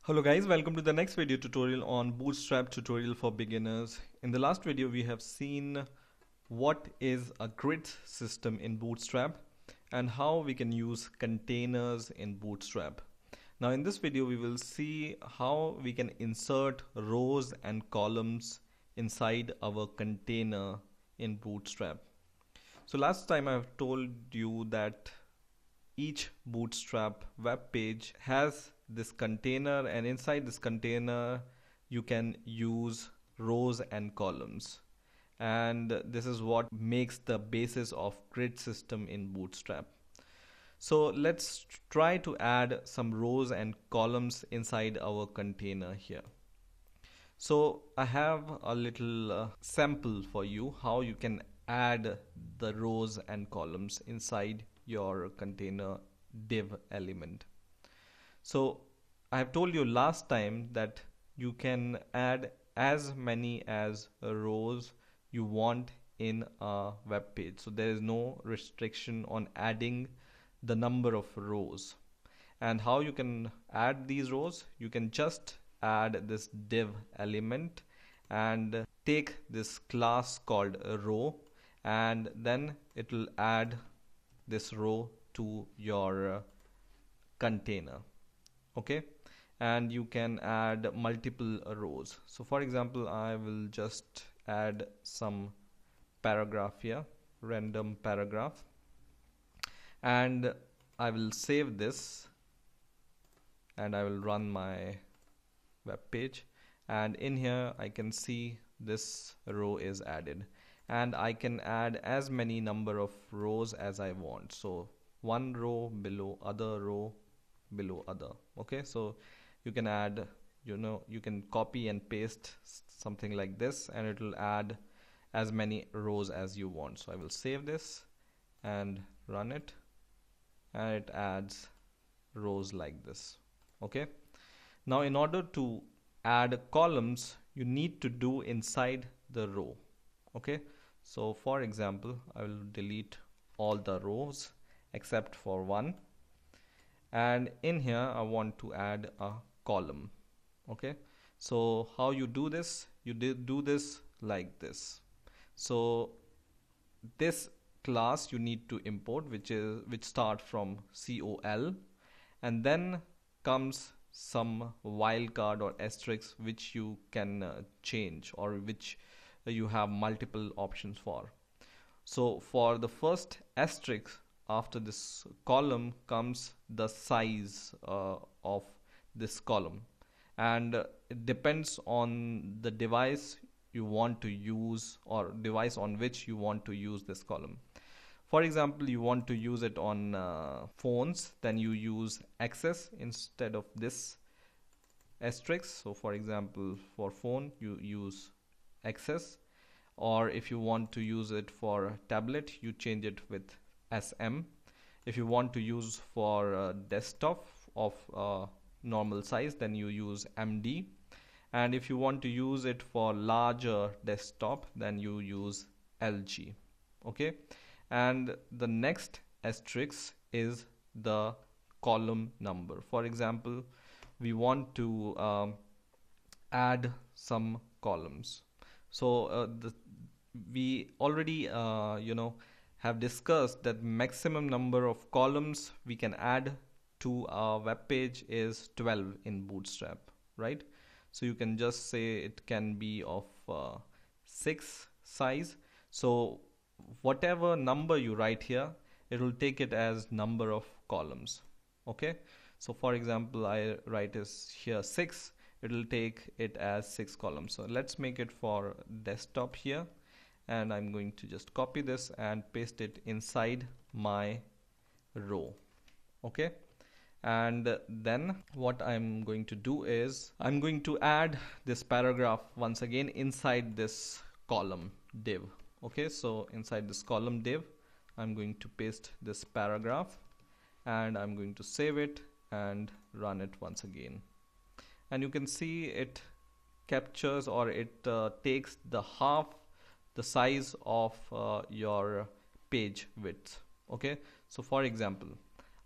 Hello guys, welcome to the next video tutorial on Bootstrap tutorial for beginners. In the last video we have seen what is a grid system in Bootstrap and how we can use containers in Bootstrap. Now in this video we will see how we can insert rows and columns inside our container in Bootstrap. So last time I've told you that each Bootstrap web page has this container, and inside this container you can use rows and columns, and this is what makes the basis of grid system in Bootstrap. So let's try to add some rows and columns inside our container here. So I have a little sample for you how you can add the rows and columns inside your container div element. So I have told you last time that you can add as many as rows you want in a web page. So there is no restriction on adding the number of rows. And how you can add these rows? You can just add this div element and take this class called a row, and then it will add this row to your container. Okay, and you can add multiple rows. So for example, I will just add some paragraph here, random paragraph, and I will save this and I will run my web page, and in here I can see this row is added, and I can add as many number of rows as I want. So one row below other row below other. Okay, so you can add, you can copy and paste something like this and it will add as many rows as you want. So I will save this and run it, and it adds rows like this. Okay, now in order to add columns you need to do inside the row. Okay, so for example I will delete all the rows except for one, and in here I want to add a column. Okay, so how you do this? You do this like this. So this class you need to import, which start from col, and then comes some wildcard or asterisk which you can change, or which you have multiple options for. So for the first asterisk after this column comes the size of this column, and it depends on the device you want to use or device on which you want to use this column. For example, you want to use it on phones, then you use access instead of this asterisk. So for example, for phone you use access, or if you want to use it for tablet you change it with SM. If you want to use for desktop of normal size, then you use MD, and if you want to use it for larger desktop then you use LG. Okay, and the next asterisk is the column number. For example, we want to add some columns. So we already have discussed that maximum number of columns we can add to our web page is 12 in Bootstrap, right? So you can just say it can be of 6 size. So whatever number you write here, it will take it as number of columns. Okay, so for example I write is here 6, it will take it as 6 columns. So let's make it for desktop here, and I'm going to just copy this and paste it inside my row. Okay, and then what I'm going to do is I'm going to add this paragraph once again inside this column div. Okay, so inside this column div I'm going to paste this paragraph, and I'm going to save it and run it once again, and you can see it captures, or it takes the half the size of your page width. Okay, so for example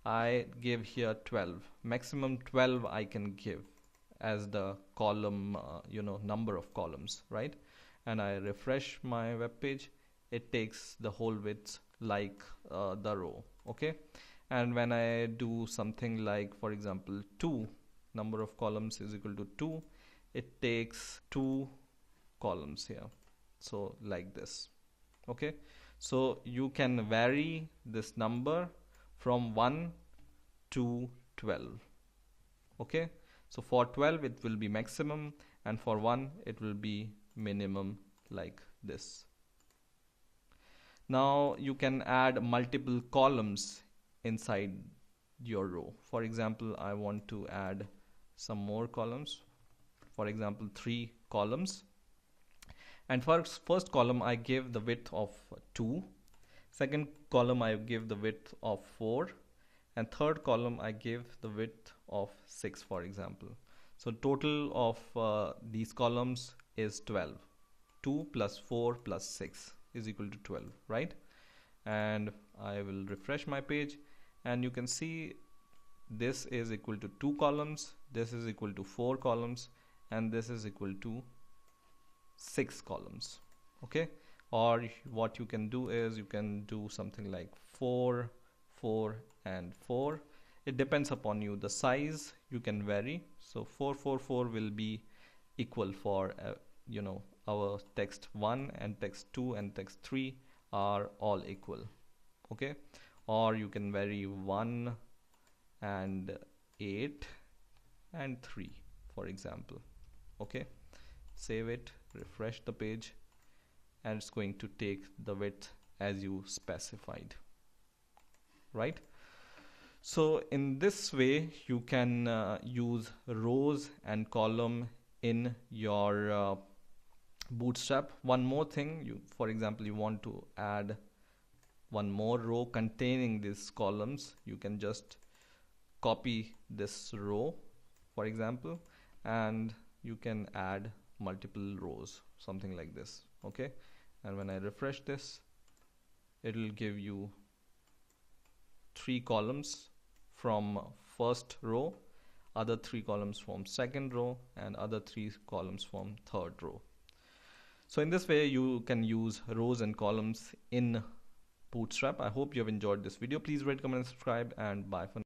I give here 12, maximum 12 I can give, as the column, number of columns, right? And I refresh my web page, it takes the whole width like the row. Okay, and when I do something like, for example, 2, number of columns is equal to 2, it takes 2 columns here, so like this. Okay, so you can vary this number from 1 to 12. Okay, so for 12 it will be maximum, and for 1 it will be minimum, like this. Now you can add multiple columns inside your row. For example, I want to add some more columns, for example 3 columns, and first column I give the width of 2, second column I give the width of 4, and third column I give the width of 6, for example. So total of these columns is 12. 2 plus 4 plus 6 is equal to 12, right? And I will refresh my page, and you can see this is equal to 2 columns, this is equal to 4 columns, and this is equal to 6 columns. Okay, or what you can do is you can do something like 4, 4 and 4. It depends upon you, the size you can vary. So 4, 4, 4 will be equal for our text 1 and text 2 and text 3 are all equal. Okay, or you can vary 1 and 8 and 3, for example. Okay, save it, refresh the page, and it's going to take the width as you specified, right? So in this way you can use rows and column in your Bootstrap. One more thing, for example, you want to add one more row containing these columns, you can just copy this row, for example, and you can add multiple rows, something like this. Okay, and when I refresh this, it will give you 3 columns from first row, other 3 columns from second row, and other 3 columns from third row. So in this way you can use rows and columns in Bootstrap. I hope you have enjoyed this video. Please rate, comment and subscribe, and bye for now.